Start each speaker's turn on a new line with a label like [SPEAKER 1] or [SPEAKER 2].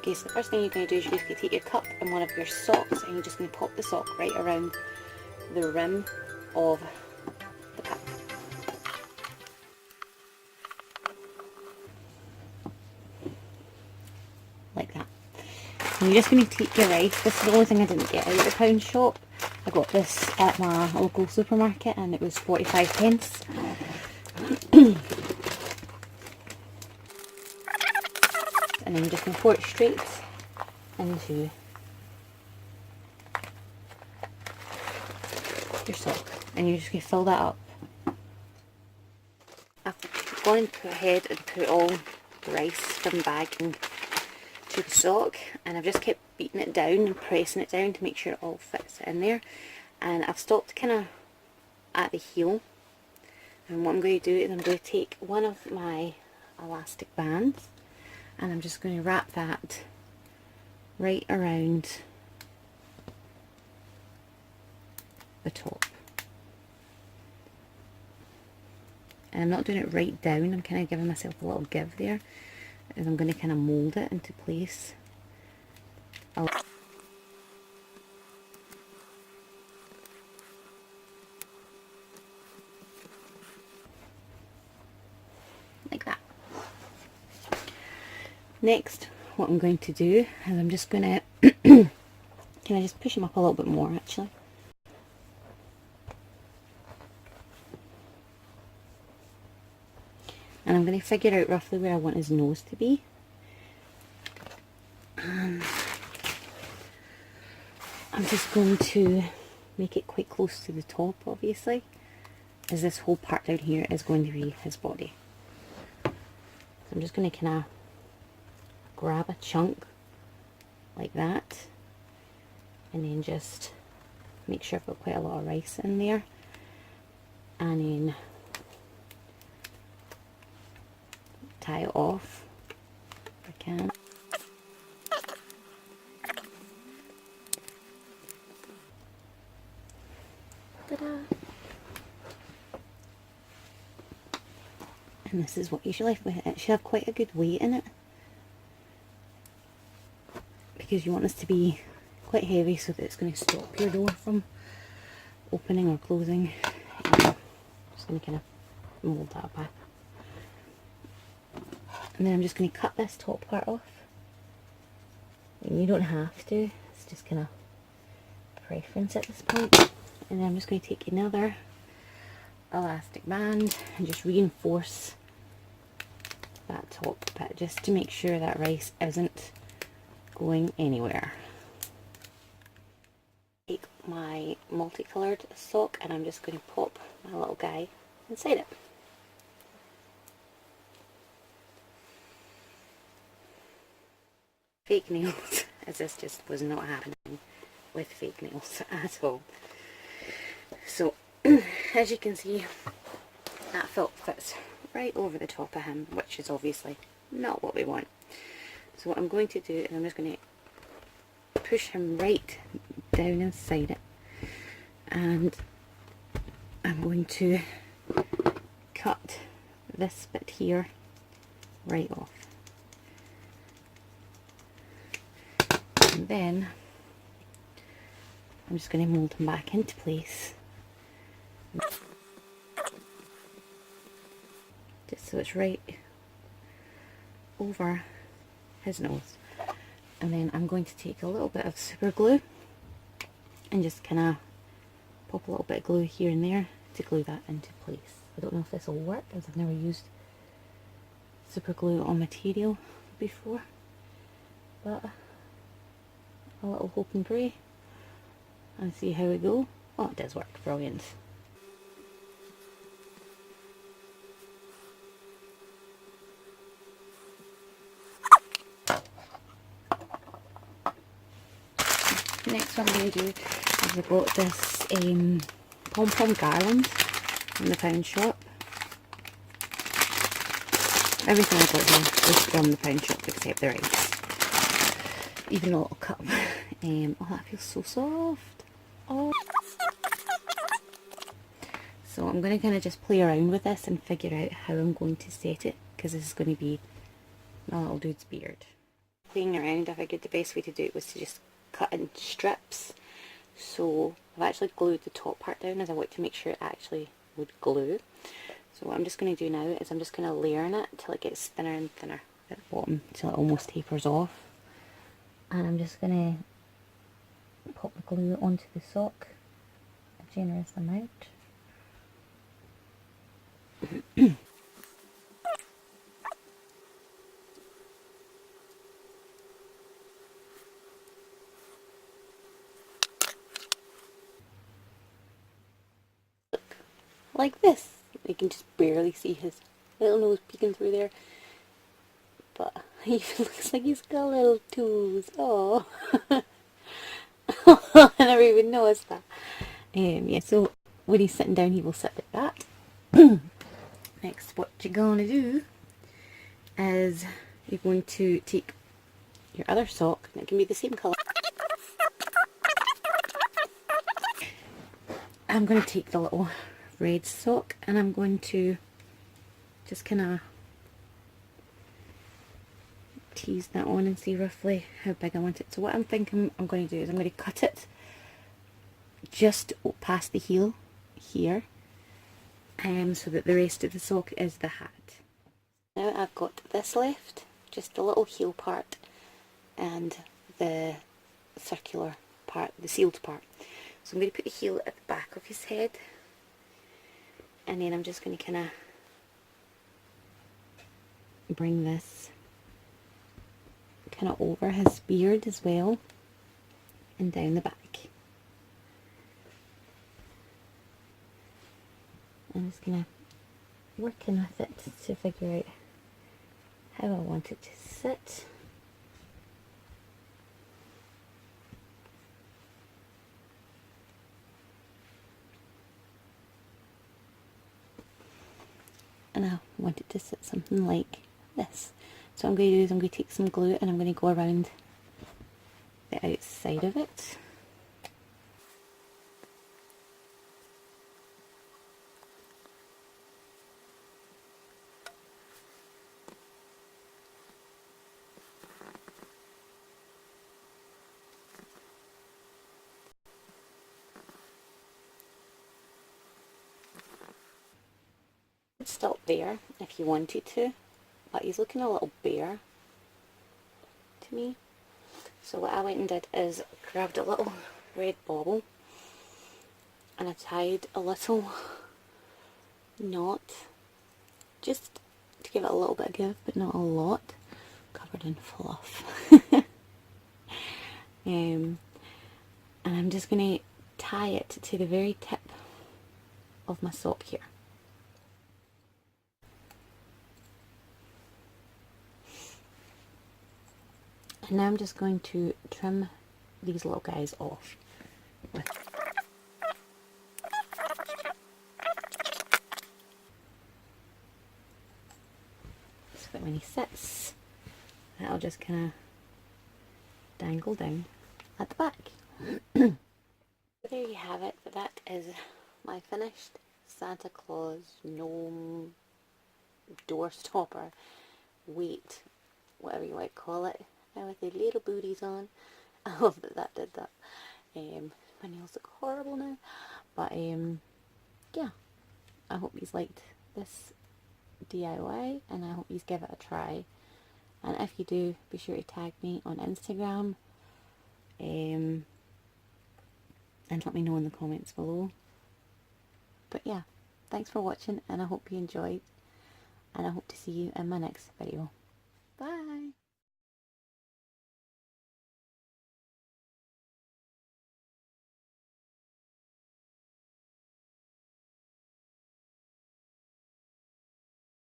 [SPEAKER 1] Okay, so the first thing you're going to do is you're going to take your cup and one of your socks, and you're just going to pop the sock right around the rim of the cup. Like that. And you're just going to take your rice. This is the only thing I didn't get out of the pound shop. I got this at my local supermarket and it was 45p. And then you're just going to pour it straight into your sock, and you're just going to fill that up. I've gone ahead and put all the rice from the bag into the sock, and I've just kept beating it down and pressing it down to make sure it all fits in there. And I've stopped kind of at the heel, and what I'm going to do is I'm going to take one of my elastic bands and I'm just going to wrap that right around the top. And I'm not doing it right down, I'm kind of giving myself a little give there, as I'm going to kind of mould it into place. Like that. Next, what I'm going to do is I'm just going to can I just push him up a little bit more actually. And I'm going to figure out roughly where I want his nose to be. I'm just going to make it quite close to the top, obviously, as this whole part down here is going to be his body. So I'm just going to kind of grab a chunk like that, and then just make sure I've got quite a lot of rice in there, and then tie it off if I can. Ta-da! And this is what you're left with. It should have quite a good weight in it, because you want this to be quite heavy so that it's going to stop your door from opening or closing. I'm just going to kind of mould that back. And then I'm just going to cut this top part off. And you don't have to, it's just kind of preference at this point. And then I'm just going to take another elastic band and just reinforce that top bit, just to make sure that rice isn't going anywhere. Take my multicoloured sock and I'm just going to pop my little guy inside it. Fake nails, as this just was not happening with fake nails at all. So as you can see, that felt fits right over the top of him, which is obviously not what we want. So what I'm going to do is I'm just going to push him right down inside it, and I'm going to cut this bit here right off. And then I'm just going to mould him back into place, just so it's right over his nose. And then I'm going to take a little bit of super glue and just kind of pop a little bit of glue here and there to glue that into place. I don't know if this will work, as I've never used super glue on material before, but a little hope and pray and see how we go. Oh, it does work. Brilliant. Next what I'm going to do is I got this pom-pom garland from the pound shop. Everything I got here was from the pound shop except the rice. Even a little cup. Oh, that feels so soft. Oh. So I'm going to kind of just play around with this and figure out how I'm going to set it, because this is going to be my little dude's beard. playing around, I figured the best way to do it was to just cut in strips. So I've actually glued the top part down as I want to make sure it actually would glue. So what I'm just going to do now is I'm just going to layer in it until it gets thinner and thinner at the bottom, till it almost tapers off. And I'm just going to pop the glue onto the sock, a generous amount. Like this. You can just barely see his little nose peeking through there. But he looks like he's got little toes. Oh, I never even noticed that. Yeah, so when he's sitting down, he will sit like that. Next, what you're going to do is you're going to take your other sock, and it can be the same colour. I'm going to take the little red sock and I'm going to just kind of tease that on and see roughly how big I want it. So what I'm thinking I'm going to do is I'm going to cut it just past the heel here, so that the rest of the sock is the hat. Now I've got this left, just the little heel part and the circular part, the sealed part. So I'm going to put the heel at the back of his head, and then I'm just going to kind of bring this kind of over his beard as well and down the back. I'm just going to working with it to figure out how I want it to sit. And I want it to sit something like this. So what I'm going to do is I'm going to take some glue and I'm going to go around the outside of it. Stop there if you wanted to, but he's looking a little bare to me. So what I went and did is grabbed a little red bauble and I tied a little knot just to give it a little bit of give, but not a lot, covered in fluff. And I'm just going to tie it to the very tip of my sock here. And now I'm just going to trim these little guys off with so that when he sits, that'll just kind of dangle down at the back. There you have it. That is my finished Santa Claus gnome door stopper, weight, whatever you might call it, and with the little booties on. I love that that did that. My nails look horrible now, but yeah, I hope you liked this DIY and I hope you give it a try, and if you do, be sure to tag me on Instagram and let me know in the comments below. But yeah, thanks for watching and I hope you enjoyed, and I hope to see you in my next video. Bye!